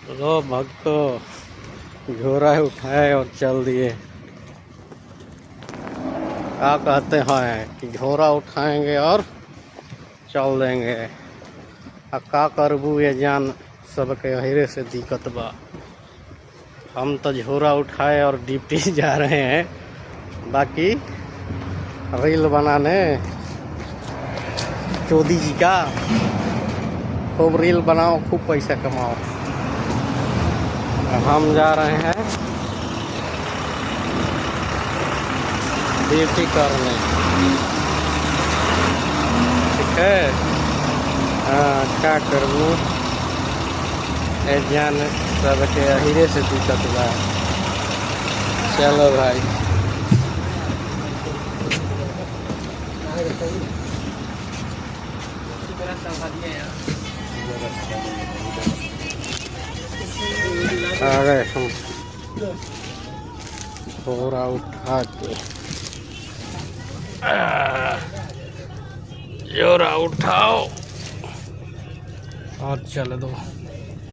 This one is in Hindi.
लो भक्तों, झोरा उठाए और चल दिए। क्या कहते हैं कि झोरा उठाएंगे और चल देंगे। अब का करबू ये जान सबके अहिरे से दिक्कत बा। हम तो झोरा उठाए और डिप्टी जा रहे हैं, बाकी रील बनाने चोदी जी का। खूब रील बनाओ, खूब पैसा कमाओ। हम जा रहे हैं ड्यूटी करने, ठीक है। हाँ, क्या करूँ, जान सबके अहिरे से दिक्कत बा। चलो भाई, आ गए हम झोरा उठा के। झोरा उठाओ और चल दो।